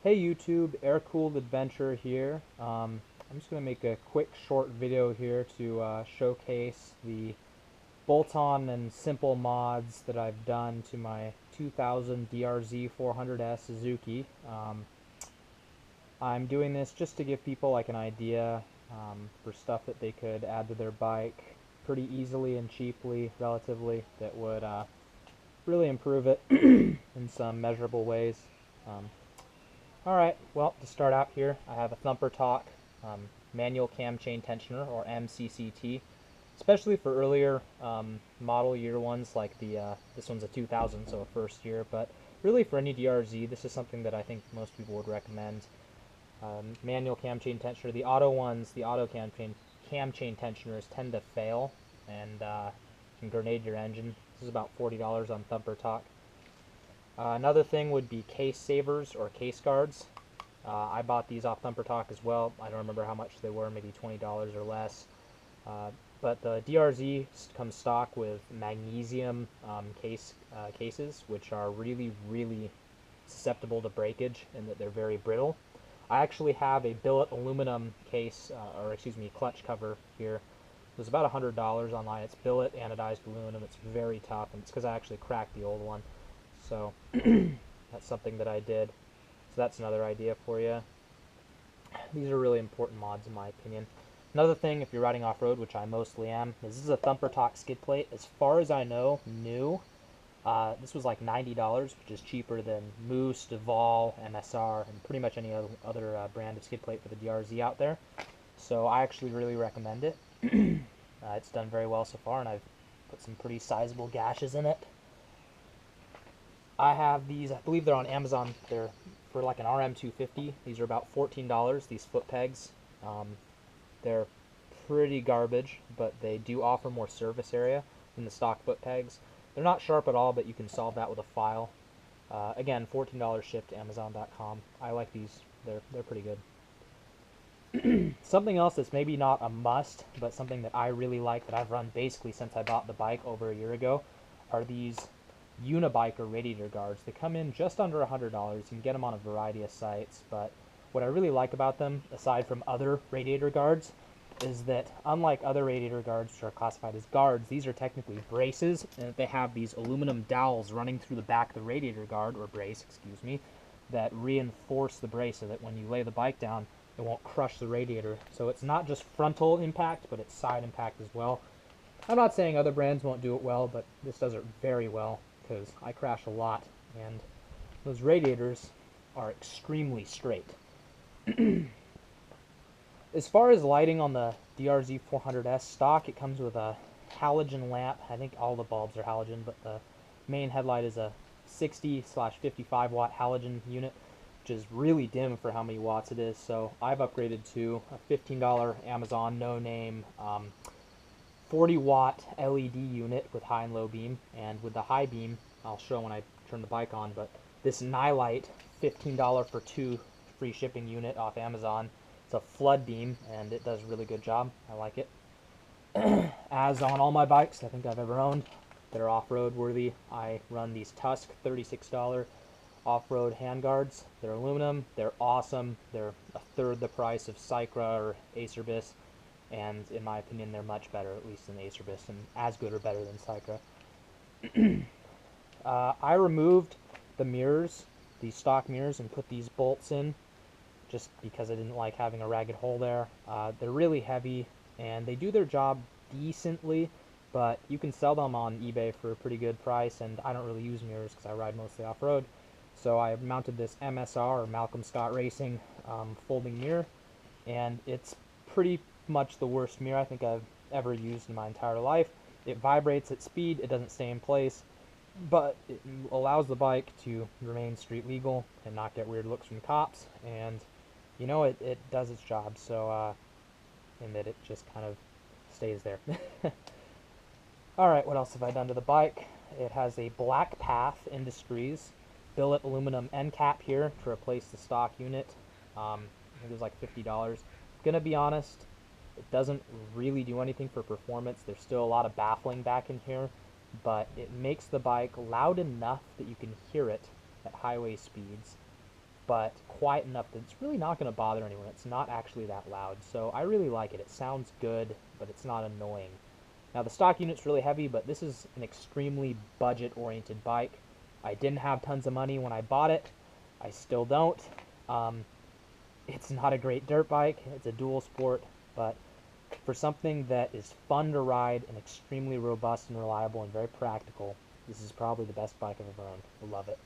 Hey YouTube, air-cooled adventure here. I'm just going to make a quick short video here to showcase the bolt-on and simple mods that I've done to my 2000 DRZ400S Suzuki. I'm doing this just to give people like an idea for stuff that they could add to their bike pretty easily and cheaply, relatively, that would really improve it in some measurable ways. Um, Alright, well, to start out here, I have a Thumper manual cam chain tensioner, or MCCT, especially for earlier model year ones, like this one's a 2000, so a first year, but really for any DRZ, this is something that I think most people would recommend. Manual cam chain tensioner, the auto ones, the auto cam chain tensioners tend to fail, and can grenade your engine. This is about $40 on Thumper. Another thing would be case savers or case guards. I bought these off Thumper as well. I don't remember how much they were, maybe $20 or less. But the DRZ comes stock with magnesium cases, which are really, really susceptible to breakage in that they're very brittle. I actually have a billet aluminum case, clutch cover here. It was about $100 online. It's billet anodized aluminum. It's very tough, and it's because I actually cracked the old one. So that's something that I did. So that's another idea for you. These are really important mods in my opinion. Another thing, if you're riding off-road, which I mostly am, is this is a Thumper skid plate. As far as I know, new. This was like $90, which is cheaper than Moose, Duval, MSR, and pretty much any other brand of skid plate for the DRZ out there. So I actually really recommend it. It's done very well so far, and I've put some pretty sizable gashes in it. I have these, I believe they're on Amazon. They're for like an RM250. These are about $14, these foot pegs. They're pretty garbage, but they do offer more surface area than the stock foot pegs. They're not sharp at all, but you can solve that with a file. Again, $14 shipped to Amazon.com. I like these. They're pretty good. Something else that's maybe not a must, but something that I really like that I've run basically since I bought the bike over a year ago are these Unibiker radiator guards. They come in just under $100. You can get them on a variety of sites, but what I really like about them, aside from other radiator guards, is that unlike other radiator guards which are classified as guards, these are technically braces, and they have these aluminum dowels running through the back of the radiator guard, or brace, excuse me, that reinforce the brace so that when you lay the bike down, it won't crush the radiator. So it's not just frontal impact, but it's side impact as well. I'm not saying other brands won't do it well, but this does it very well, because I crash a lot, and those radiators are extremely straight. As far as lighting on the DRZ400S stock, it comes with a halogen lamp. I think all the bulbs are halogen, but the main headlight is a 60/55 watt halogen unit, which is really dim for how many watts it is. So I've upgraded to a $15 Amazon no-name 40 watt LED unit with high and low beam, and with the high beam, I'll show when I turn the bike on, but this Nightlight $15 for 2 free shipping unit off Amazon. It's a flood beam, and it does a really good job. I like it. As on all my bikes I think I've ever owned that are off-road worthy, I run these Tusk $36 off-road handguards. They're aluminum, they're awesome, they're a third the price of Cycra or Acerbis, and in my opinion they're much better, at least than Acerbis, and as good or better than Cycra. I removed the mirrors, these stock mirrors, and put these bolts in just because I didn't like having a ragged hole there. They're really heavy, and they do their job decently, but you can sell them on eBay for a pretty good price, and I don't really use mirrors because I ride mostly off-road. So I mounted this MSR, or Malcolm Scott Racing, folding mirror, and it's pretty much the worst mirror I think I've ever used in my entire life. It vibrates at speed, it doesn't stay in place, but it allows the bike to remain street legal and not get weird looks from cops, and you know, it does its job, so in that it just kind of stays there. Alright, what else have I done to the bike? It has a Black Path Industries billet aluminum end cap here to replace the stock unit. I think it was like $50. Gonna be honest, it doesn't really do anything for performance. There's still a lot of baffling back in here, but it makes the bike loud enough that you can hear it at highway speeds. but quiet enough that it's really not going to bother anyone. It's not actually that loud, so I really like it. It sounds good, but it's not annoying. Now, the stock unit's really heavy, but this is an extremely budget-oriented bike. I didn't have tons of money when I bought it. I still don't. It's not a great dirt bike. It's a dual sport, but for something that is fun to ride and extremely robust and reliable and very practical, this is probably the best bike I've ever owned. I love it.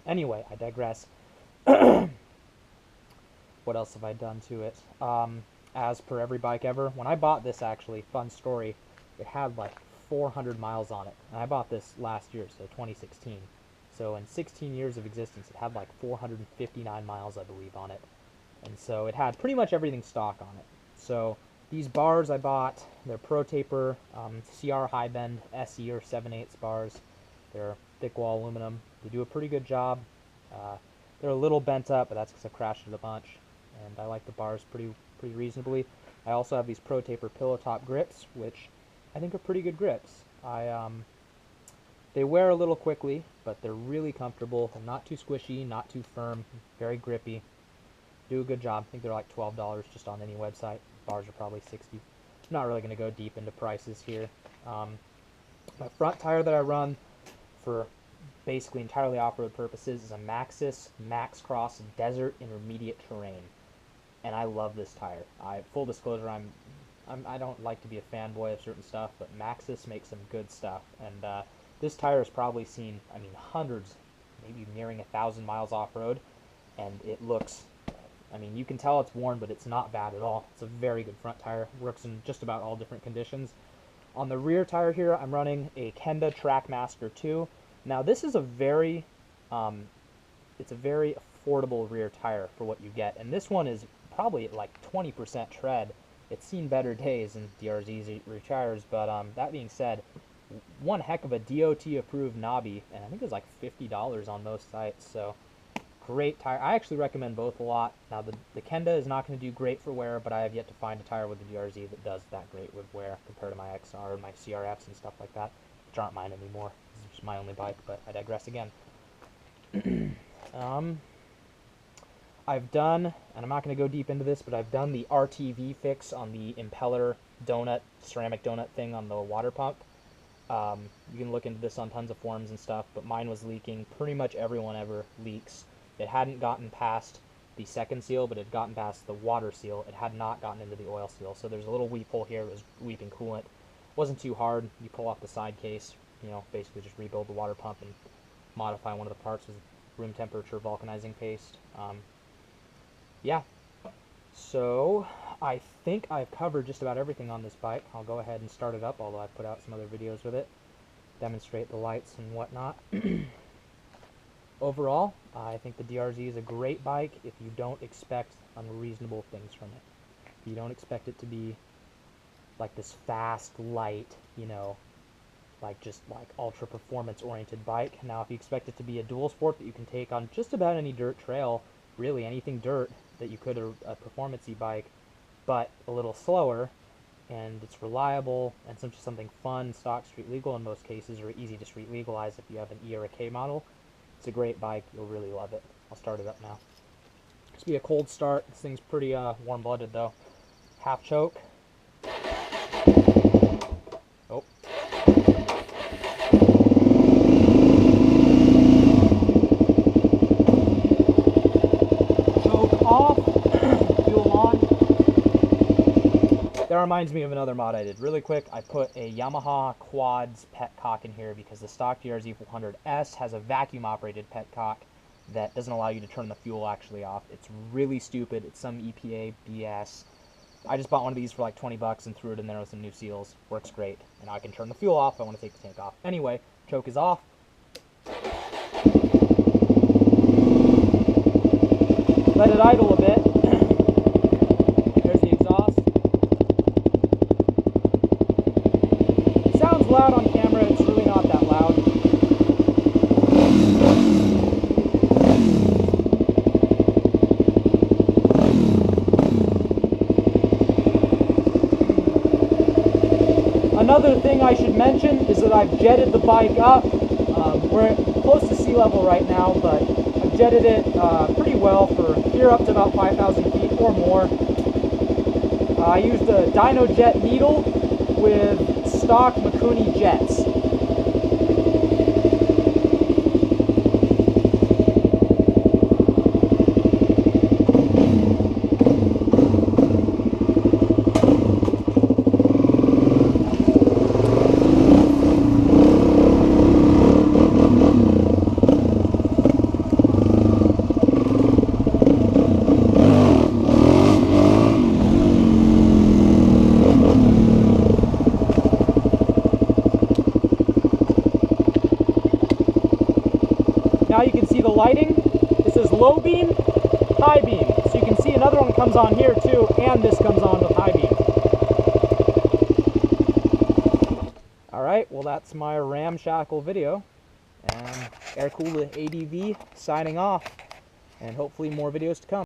Anyway, I digress. What else have I done to it? As per every bike ever, when I bought this, actually, fun story, it had like 400 miles on it. And I bought this last year, so 2016. So in 16 years of existence, it had like 459 miles, I believe, on it. And so it had pretty much everything stock on it. So these bars I bought, they're Pro Taper CR High Bend SE or 7/8 bars. They're thick wall aluminum. They do a pretty good job. They're a little bent up, but that's because I crashed it a bunch. And I like the bars pretty reasonably. I also have these Pro Taper Pillowtop grips, which I think are pretty good grips. They wear a little quickly, but they're really comfortable. They're not too squishy, not too firm, very grippy. Do a good job. I think they're like $12 just on any website. Bars are probably $60. I'm not really going to go deep into prices here. My front tire that I run for basically entirely off-road purposes is a Maxxis Max Cross Desert Intermediate Terrain, and I love this tire. Full disclosure, I don't like to be a fanboy of certain stuff, but Maxxis makes some good stuff, and this tire has probably seen, I mean, hundreds, maybe nearing 1,000 miles off-road, and it looks, I mean, you can tell it's worn, but it's not bad at all. It's a very good front tire. Works in just about all different conditions. On the rear tire here, I'm running a Kenda Trackmaster 2. Now, this is a very, it's a very affordable rear tire for what you get, and this one is probably at like 20% tread. It's seen better days in DRZ's rear tires, but that being said, one heck of a DOT-approved knobby, and I think it was like $50 on most sites, so great tire. I actually recommend both a lot. Now, the Kenda is not going to do great for wear, but I have yet to find a tire with the DRZ that does that great with wear compared to my XR and my CRFs and stuff like that, which aren't mine anymore. This is just my only bike, but I digress again. I've done, and I'm not going to go deep into this, but I've done the RTV fix on the impeller donut, ceramic donut thing on the water pump. You can look into this on tons of forums and stuff, but mine was leaking. Pretty much everyone ever leaks. It hadn't gotten past the second seal, but it had gotten past the water seal. It had not gotten into the oil seal. So there's a little weep hole here. It was weeping coolant. It wasn't too hard. You pull off the side case, you know, basically just rebuild the water pump and modify one of the parts with room temperature vulcanizing paste. Yeah. So I think I've covered just about everything on this bike. I'll go ahead and start it up, although I've put out some other videos with it, demonstrate the lights and whatnot. Overall, I think the DRZ is a great bike if you don't expect unreasonable things from it. If you don't expect it to be like this fast, light, you know, like just like ultra performance oriented bike. Now, if you expect it to be a dual sport that you can take on just about any dirt trail, really anything dirt that you could, a performance-y bike, but a little slower, and it's reliable, and something fun, stock, street legal in most cases, or easy to street legalize if you have an E or a K model. It's a great bike. You'll really love it. I'll start it up now. This will be a cold start. This thing's pretty warm-blooded, though. Half choke. Oh. That reminds me of another mod I did. Really quick, I put a Yamaha Quads Petcock in here because the stock DRZ400S has a vacuum-operated Petcock that doesn't allow you to turn the fuel actually off. It's really stupid. It's some EPA BS. I just bought one of these for like 20 bucks and threw it in there with some new seals. Works great. And now I can turn the fuel off if I want to take the tank off. Anyway, choke is off. Let it idle a bit. Loud on camera, it's really not that loud. Another thing I should mention is that I've jetted the bike up. We're close to sea level right now, but I've jetted it pretty well for here up to about 5,000 feet or more. I used a dyno jet needle with stock Mikuni jets. Now you can see the lighting. This is low beam, high beam. So you can see another one comes on here too, and this comes on with high beam. Alright, well that's my ramshackle video. And Air Cool ADV signing off. And hopefully more videos to come.